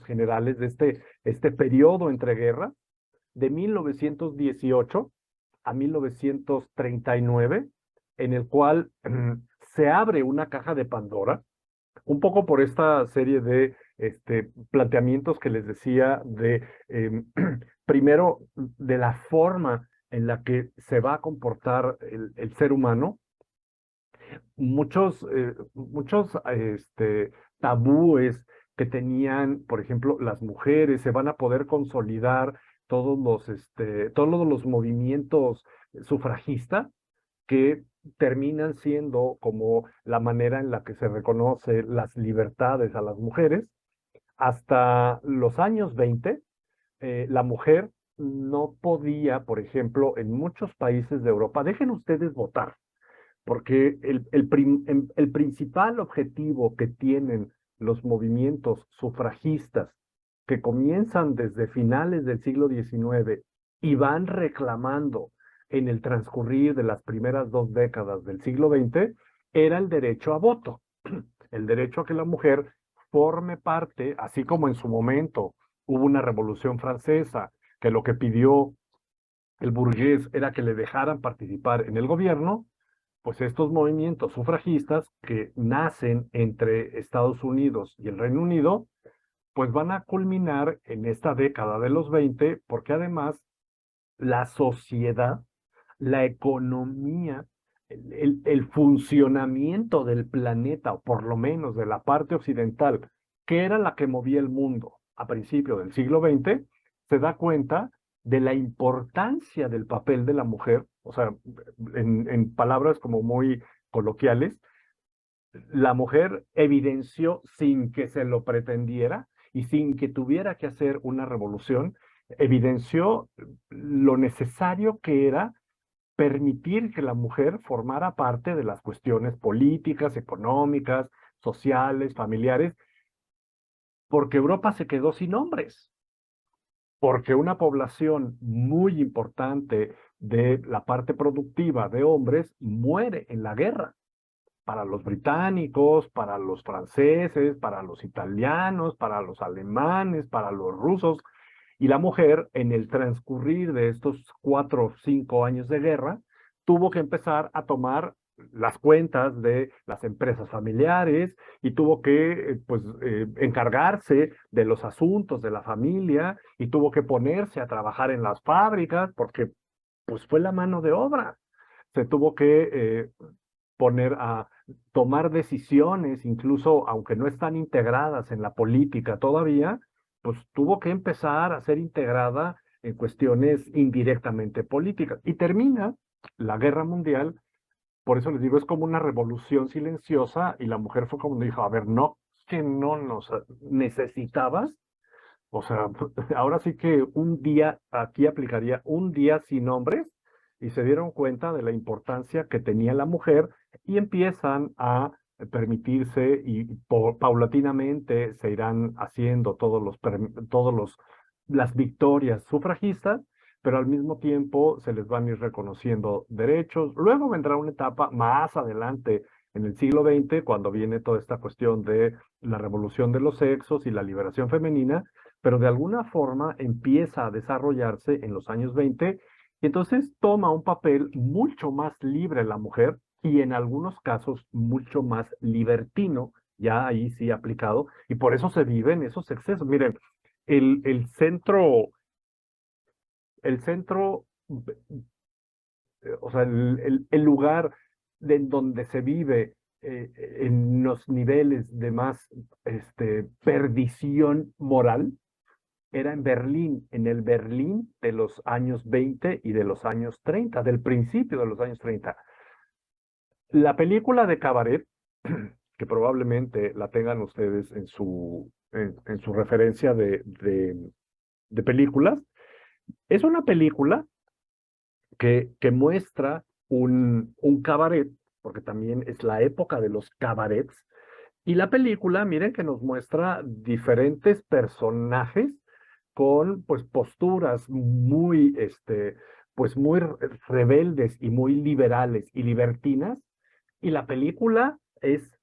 generales de este periodo entre guerras, de 1918 a 1939, en el cual se abre una caja de Pandora, un poco por esta serie de planteamientos que les decía de, primero, de la forma en la que se va a comportar el ser humano. Muchos tabúes que tenían, por ejemplo, las mujeres, se van a poder consolidar todos los movimientos sufragistas que terminan siendo como la manera en la que se reconoce las libertades a las mujeres. Hasta los años 20, la mujer no podía, por ejemplo, en muchos países de Europa, dejen ustedes votar, porque el principal objetivo que tienen los movimientos sufragistas que comienzan desde finales del siglo XIX y van reclamando en el transcurrir de las primeras 2 décadas del siglo XX, era el derecho a voto, el derecho a que la mujer forme parte, así como en su momento hubo una revolución francesa, que lo que pidió el burgués era que le dejaran participar en el gobierno. Pues estos movimientos sufragistas que nacen entre Estados Unidos y el Reino Unido, pues van a culminar en esta década de los 20, porque además la sociedad, la economía, el funcionamiento del planeta, o por lo menos de la parte occidental, que era la que movía el mundo a principios del siglo XX, se da cuenta de la importancia del papel de la mujer, o sea, en palabras como muy coloquiales, la mujer evidenció sin que se lo pretendiera y sin que tuviera que hacer una revolución, evidenció lo necesario que era permitir que la mujer formara parte de las cuestiones políticas, económicas, sociales, familiares, porque Europa se quedó sin hombres, porque una población muy importante de la parte productiva de hombres muere en la guerra. Para los británicos, para los franceses, para los italianos, para los alemanes, para los rusos, y la mujer, en el transcurrir de estos 4 o 5 años de guerra, tuvo que empezar a tomar las cuentas de las empresas familiares y tuvo que encargarse de los asuntos de la familia y tuvo que ponerse a trabajar en las fábricas porque pues fue la mano de obra. Se tuvo que poner a tomar decisiones, incluso aunque no están integradas en la política todavía, pues tuvo que empezar a ser integrada en cuestiones indirectamente políticas. Y termina la guerra mundial, por eso les digo, es como una revolución silenciosa y la mujer fue como dijo, a ver, no, que no nos necesitabas. O sea, ahora sí que un día, aquí aplicaría un día sin hombres y se dieron cuenta de la importancia que tenía la mujer y empiezan a permitirse y paulatinamente se irán haciendo las victorias sufragistas, pero al mismo tiempo se les van a ir reconociendo derechos. Luego vendrá una etapa más adelante en el siglo XX, cuando viene toda esta cuestión de la revolución de los sexos y la liberación femenina, pero de alguna forma empieza a desarrollarse en los años 20 y entonces toma un papel mucho más libre la mujer y en algunos casos mucho más libertino, ya ahí sí aplicado, y por eso se viven esos excesos. Miren, el, el centro, el centro, o sea, el lugar en donde se vive en los niveles de más perdición moral, era en Berlín, en el Berlín de los años 20 y de los años 30, del principio de los años 30. La película de Cabaret, que probablemente la tengan ustedes en su referencia de películas, es una película que muestra un cabaret, porque también es la época de los cabarets, y la película, miren que nos muestra diferentes personajes con pues posturas muy, pues muy rebeldes y muy liberales y libertinas. Y la película es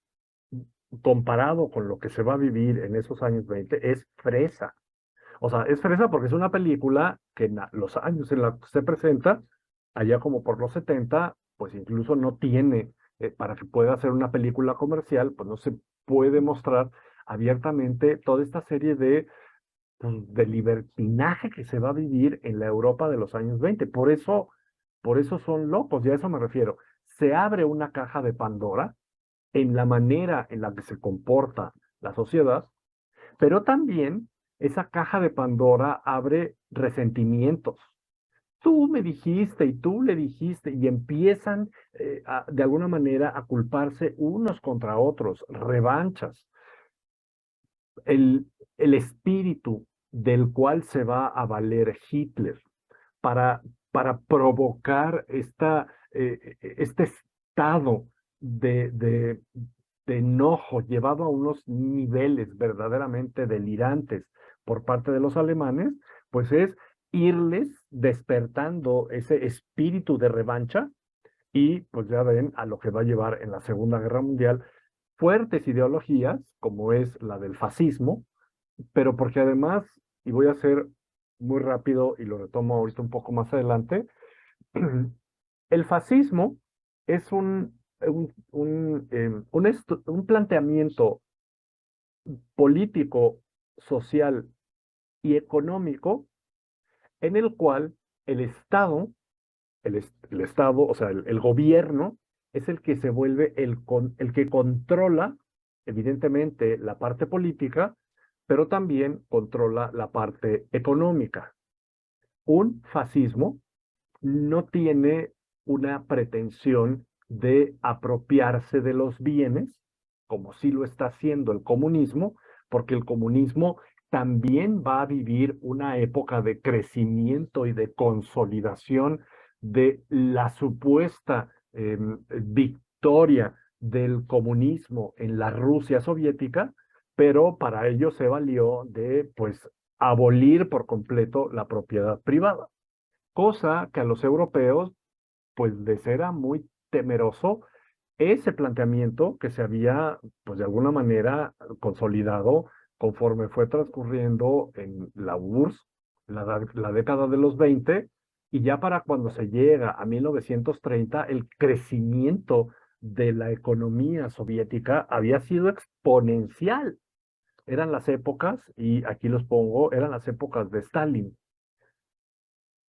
comparado con lo que se va a vivir en esos años 20, es fresa. O sea, es fresa porque es una película que en los años en los que se presenta, allá como por los 70, pues incluso no tiene, para que pueda ser una película comercial, pues no se puede mostrar abiertamente toda esta serie de libertinaje que se va a vivir en la Europa de los años 20. Por eso son locos, y a eso me refiero. Se abre una caja de Pandora en la manera en la que se comporta la sociedad, pero también esa caja de Pandora abre resentimientos. Tú me dijiste y tú le dijiste y empiezan de alguna manera a culparse unos contra otros, revanchas. El, el espíritu del cual se va a valer Hitler para, para provocar este estado de, de, de enojo llevado a unos niveles verdaderamente delirantes por parte de los alemanes, pues es irles despertando ese espíritu de revancha y pues ya ven a lo que va a llevar en la Segunda Guerra Mundial fuertes ideologías, como es la del fascismo, pero porque además, y voy a ser muy rápido y lo retomo ahorita un poco más adelante, el fascismo es un planteamiento político, social y económico en el cual el Estado, el Estado, o sea, el gobierno, es el que se vuelve el que controla, evidentemente, la parte política, pero también controla la parte económica. Un fascismo no tiene una pretensión de apropiarse de los bienes, como sí lo está haciendo el comunismo, porque el comunismo también va a vivir una época de crecimiento y de consolidación de la supuesta victoria del comunismo en la Rusia soviética, pero para ello se valió de, pues, abolir por completo la propiedad privada, cosa que a los europeos pues les era muy temeroso ese planteamiento que se había pues de alguna manera consolidado conforme fue transcurriendo en la URSS, la década de los 20, y ya para cuando se llega a 1930 el crecimiento de la economía soviética había sido exponencial. Eran las épocas, y aquí los pongo, eran las épocas de Stalin.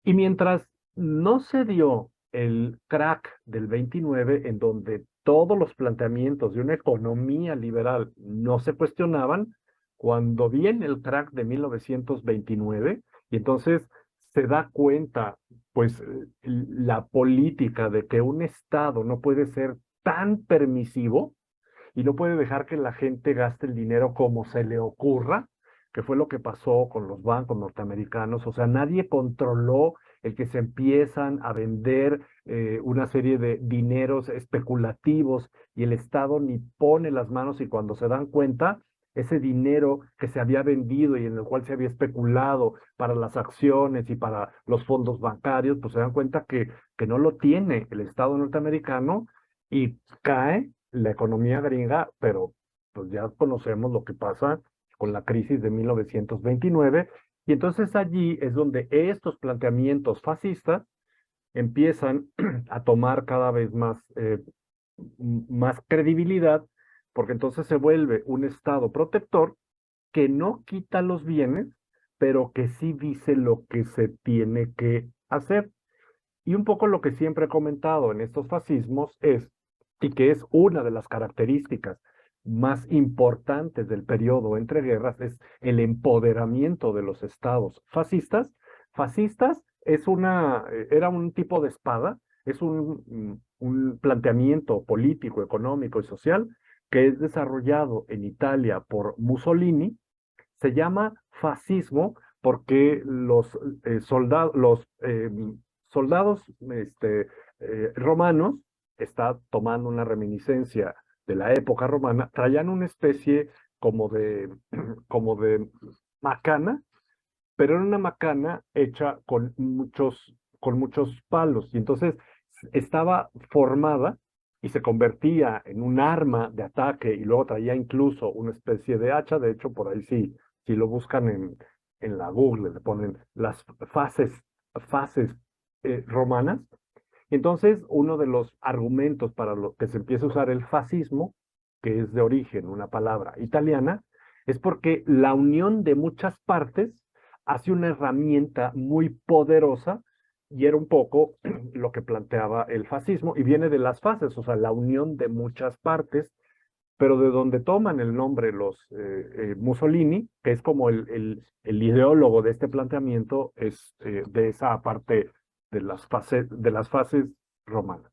Y mientras no se dio el crack del 29, en donde todos los planteamientos de una economía liberal no se cuestionaban, cuando viene el crack de 1929, y entonces se da cuenta, pues, la política de que un Estado no puede ser tan permisivo, y no puede dejar que la gente gaste el dinero como se le ocurra, que fue lo que pasó con los bancos norteamericanos. O sea, nadie controló el que se empiezan a vender una serie de dineros especulativos y el Estado ni pone las manos, y cuando se dan cuenta, ese dinero que se había vendido y en el cual se había especulado para las acciones y para los fondos bancarios, pues se dan cuenta que no lo tiene el Estado norteamericano, y cae la economía gringa, pero pues ya conocemos lo que pasa con la crisis de 1929, y entonces allí es donde estos planteamientos fascistas empiezan a tomar cada vez más credibilidad, porque entonces se vuelve un Estado protector que no quita los bienes, pero que sí dice lo que se tiene que hacer. Y un poco lo que siempre he comentado en estos fascismos es, y que es una de las características más importantes del periodo entre guerras, es el empoderamiento de los estados fascistas. Fascistas era un tipo de espada, es un planteamiento político, económico y social que es desarrollado en Italia por Mussolini. Se llama fascismo porque los soldados romanos, está tomando una reminiscencia de la época romana, traían una especie como de, como de macana, pero era una macana hecha con muchos palos, y entonces estaba formada y se convertía en un arma de ataque y luego traía incluso una especie de hacha. De hecho, por ahí sí, si lo buscan en la Google, le ponen las fases romanas. Entonces, uno de los argumentos para lo que se empieza a usar el fascismo, que es de origen una palabra italiana, es porque la unión de muchas partes hace una herramienta muy poderosa y era un poco lo que planteaba el fascismo y viene de las fases, o sea, la unión de muchas partes, pero de donde toman el nombre los Mussolini, que es como el ideólogo de este planteamiento, es de esa parte de las fases romanas.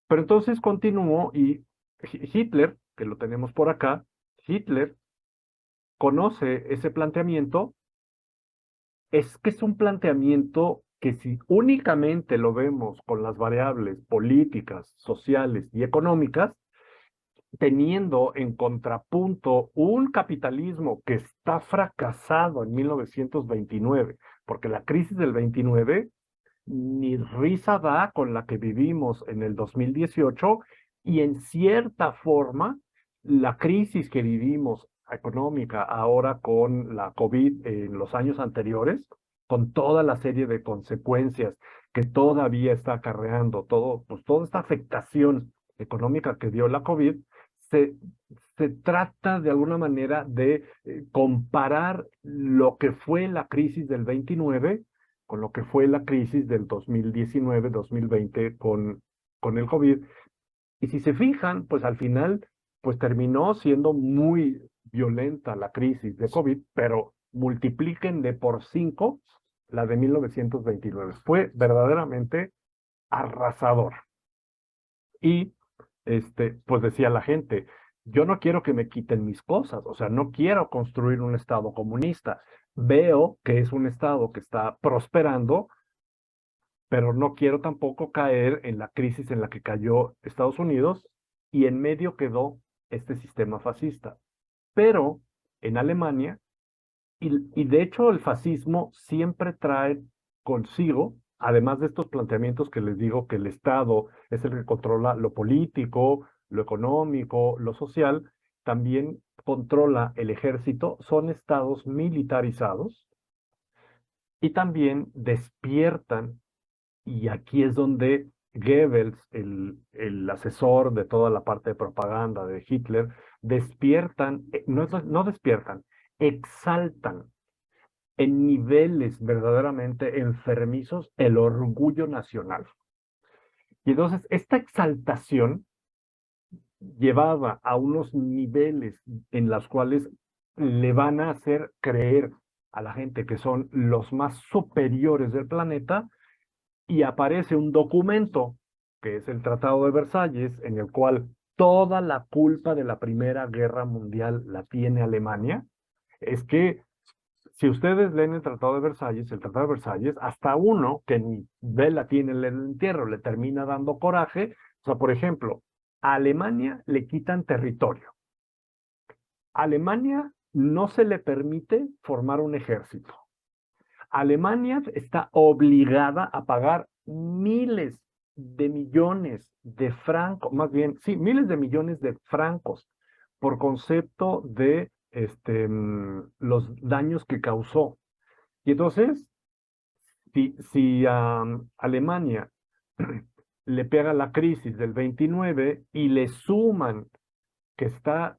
Pero entonces continuó y Hitler, que lo tenemos por acá, Hitler conoce ese planteamiento, es que es un planteamiento que si únicamente lo vemos con las variables políticas, sociales y económicas, teniendo en contrapunto un capitalismo que está fracasado en 1929, porque la crisis del 29 ni risa da con la que vivimos en el 2018 y en cierta forma la crisis que vivimos económica ahora con la COVID en los años anteriores, con toda la serie de consecuencias que todavía está acarreando, pues toda esta afectación económica que dio la COVID, se, se trata de alguna manera de comparar lo que fue la crisis del 29 con lo que fue la crisis del 2019-2020 con el COVID. Y si se fijan, pues al final, pues terminó siendo muy violenta la crisis de COVID, pero multipliquen de por 5 la de 1929. Fue verdaderamente arrasador. Y pues decía la gente, yo no quiero que me quiten mis cosas, o sea, no quiero construir un estado comunista. Veo que es un estado que está prosperando, pero no quiero tampoco caer en la crisis en la que cayó Estados Unidos y en medio quedó este sistema fascista. Pero en Alemania, y de hecho el fascismo siempre trae consigo, además de estos planteamientos que les digo que el Estado es el que controla lo político, lo económico, lo social, también controla el ejército, son estados militarizados y también despiertan, y aquí es donde Goebbels, el asesor de toda la parte de propaganda de Hitler, despiertan, no despiertan, exaltan en niveles verdaderamente enfermizos el orgullo nacional. Y entonces esta exaltación llevaba a unos niveles en los cuales le van a hacer creer a la gente que son los más superiores del planeta y aparece un documento que es el Tratado de Versalles en el cual toda la culpa de la Primera Guerra Mundial la tiene Alemania. Es que si ustedes leen el Tratado de Versalles, hasta uno que ni vela tiene en el entierro le termina dando coraje. O sea, por ejemplo, a Alemania le quitan territorio. A Alemania no se le permite formar un ejército. Alemania está obligada a pagar miles de millones de francos, más bien, sí, miles de millones de francos por concepto de los daños que causó. Y entonces, si a Alemania le pega la crisis del 29 y le suman que está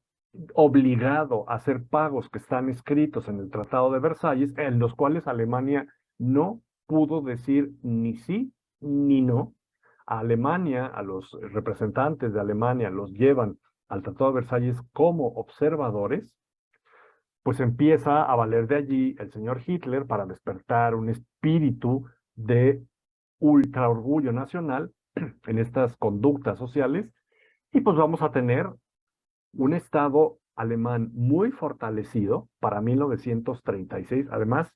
obligado a hacer pagos que están escritos en el Tratado de Versalles, en los cuales Alemania no pudo decir ni sí ni no. A Alemania, a los representantes de Alemania los llevan al Tratado de Versalles como observadores, pues empieza a valer de allí el señor Hitler para despertar un espíritu de ultra orgullo nacional en estas conductas sociales y pues vamos a tener un Estado alemán muy fortalecido para 1936. Además,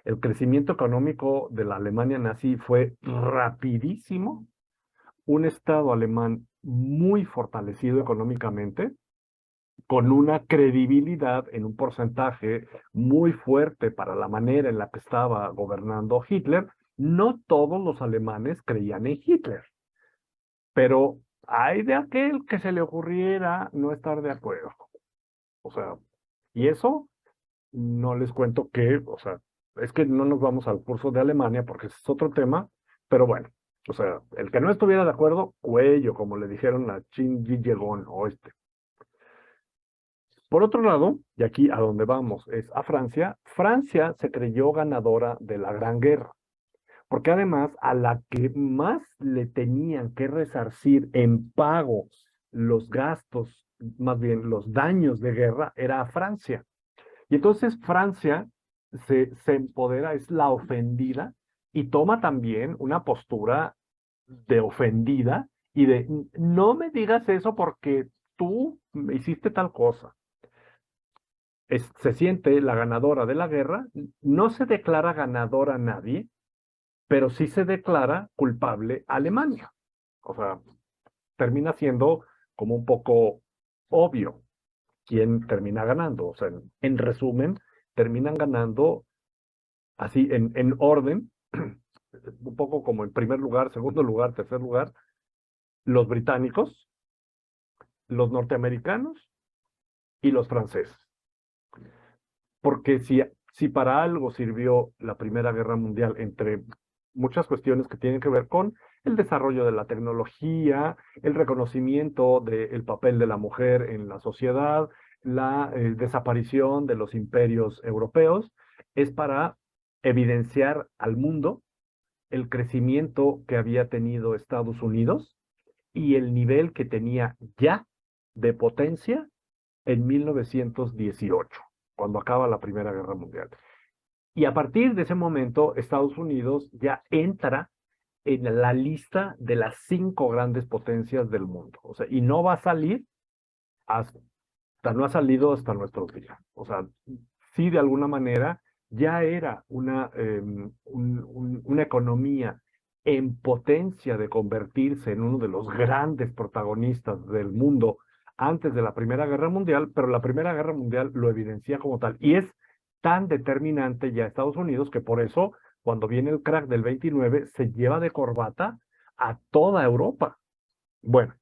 el crecimiento económico de la Alemania nazi fue rapidísimo. Un Estado alemán muy fortalecido económicamente, con una credibilidad en un porcentaje muy fuerte para la manera en la que estaba gobernando Hitler. No todos los alemanes creían en Hitler, pero hay de aquel que se le ocurriera no estar de acuerdo. O sea, y eso no les cuento que, o sea, es que no nos vamos al curso de Alemania porque ese es otro tema, pero bueno, o sea, el que no estuviera de acuerdo, cuello, como le dijeron a Chin Yegón o este. Por otro lado, y aquí a donde vamos es a Francia, Francia se creyó ganadora de la Gran Guerra, porque además a la que más le tenían que resarcir en pago los gastos, más bien los daños de guerra, era a Francia. Y entonces Francia se empodera, es la ofendida, y toma también una postura de ofendida y de no me digas eso porque tú me hiciste tal cosa. Se siente la ganadora de la guerra, no se declara ganadora nadie, pero sí se declara culpable Alemania. O sea, termina siendo como un poco obvio quién termina ganando. O sea, en resumen, terminan ganando así en orden, un poco como en primer lugar, segundo lugar, tercer lugar, los británicos, los norteamericanos y los franceses. Porque si para algo sirvió la Primera Guerra Mundial, entre muchas cuestiones que tienen que ver con el desarrollo de la tecnología, el reconocimiento del papel de la mujer en la sociedad, la desaparición de los imperios europeos, es para evidenciar al mundo el crecimiento que había tenido Estados Unidos y el nivel que tenía ya de potencia en 1918, cuando acaba la Primera Guerra Mundial. Y a partir de ese momento, Estados Unidos ya entra en la lista de las 5 grandes potencias del mundo. O sea, y no va a salir hasta, no ha salido hasta nuestros días. O sea, sí, de alguna manera, ya era una economía en potencia de convertirse en uno de los grandes protagonistas del mundo antes de la Primera Guerra Mundial, pero la Primera Guerra Mundial lo evidencia como tal. Y es tan determinante ya Estados Unidos que por eso, cuando viene el crack del 29, se lleva de corbata a toda Europa. Bueno,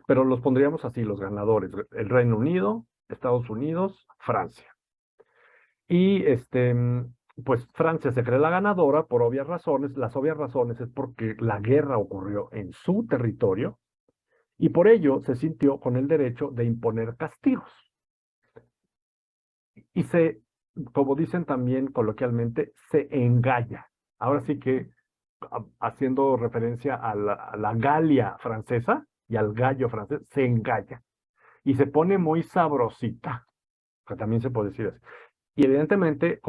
pero los pondríamos así, los ganadores, el Reino Unido, Estados Unidos, Francia. Y pues Francia se cree la ganadora por obvias razones. Las obvias razones es porque la guerra ocurrió en su territorio y por ello se sintió con el derecho de imponer castigos. Y como dicen también coloquialmente, se engalla. Ahora sí que haciendo referencia a la Galia francesa y al gallo francés, se engalla y se pone muy sabrosita, que también se puede decir así. Y evidentemente,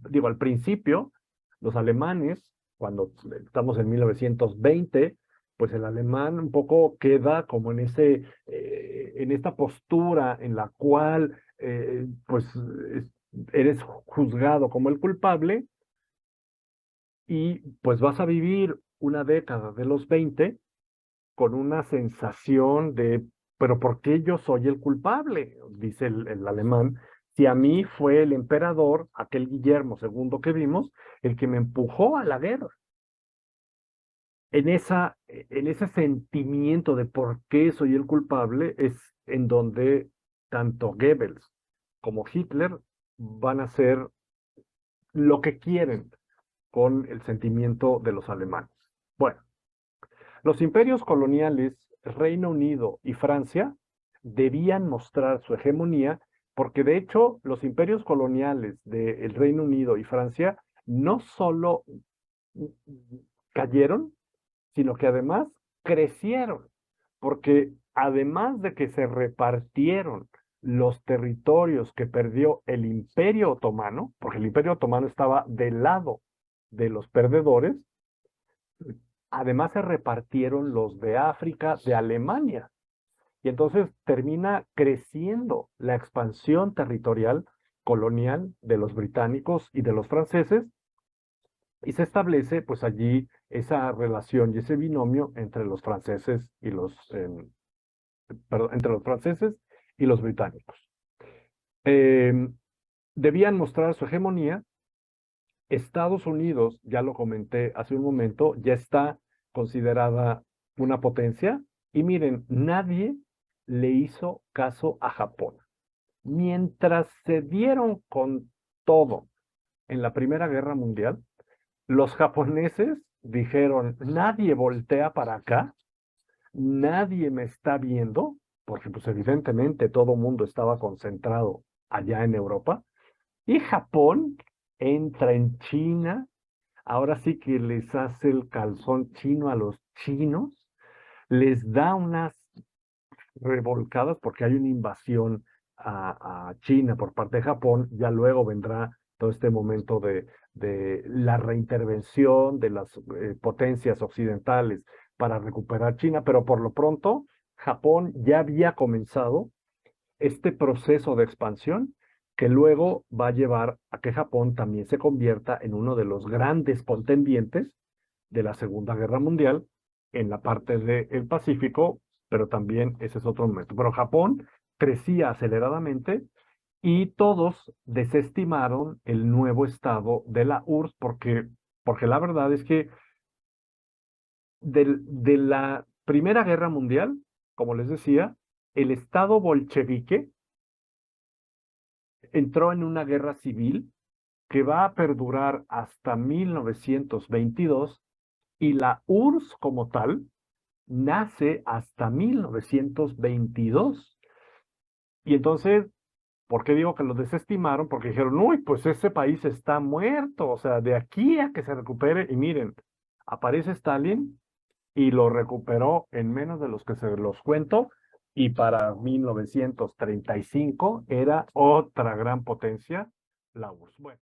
digo, al principio, los alemanes, cuando estamos en 1920, pues el alemán un poco queda como en esta postura en la cual, pues, eres juzgado como el culpable y pues vas a vivir una década de los 20 con una sensación de, pero ¿por qué yo soy el culpable? Dice el alemán, si a mí fue el emperador, aquel Guillermo II que vimos, el que me empujó a la guerra. En ese sentimiento de por qué soy el culpable es en donde tanto Goebbels como Hitler van a hacer lo que quieren con el sentimiento de los alemanes. Bueno, los imperios coloniales, Reino Unido y Francia, debían mostrar su hegemonía porque de hecho los imperios coloniales del Reino Unido y Francia no solo cayeron, sino que además crecieron, porque además de que se repartieron los territorios que perdió el Imperio Otomano, porque el Imperio Otomano estaba del lado de los perdedores, además se repartieron los de África, de Alemania. Y entonces termina creciendo la expansión territorial colonial de los británicos y de los franceses, y se establece pues allí esa relación y ese binomio entre los franceses y perdón, entre los franceses y los británicos. Debían mostrar su hegemonía. Estados Unidos, ya lo comenté hace un momento, ya está considerada una potencia, Y miren, nadie le hizo caso a Japón. Mientras se dieron con todo en la Primera Guerra Mundial, los japoneses dijeron, nadie voltea para acá, nadie me está viendo, porque pues evidentemente todo el mundo estaba concentrado allá en Europa, y Japón entra en China, ahora sí que les hace el calzón chino a los chinos, les da unas revolcadas porque hay una invasión a China por parte de Japón, ya luego vendrá todo este momento de la reintervención de las potencias occidentales para recuperar China, pero por lo pronto Japón ya había comenzado este proceso de expansión que luego va a llevar a que Japón también se convierta en uno de los grandes contendientes de la Segunda Guerra Mundial en la parte del Pacífico, pero también ese es otro momento. Pero Japón crecía aceleradamente y todos desestimaron el nuevo estado de la URSS porque la verdad es que de la Primera Guerra Mundial, como les decía, el estado bolchevique entró en una guerra civil que va a perdurar hasta 1922 y la URSS como tal nace hasta 1922. Y entonces, ¿por qué digo que lo desestimaron? Porque dijeron, uy, pues ese país está muerto, o sea, de aquí a que se recupere, y miren, aparece Stalin y lo recuperó en menos de los que se los cuento, y para 1935 era otra gran potencia, la URSS. Bueno.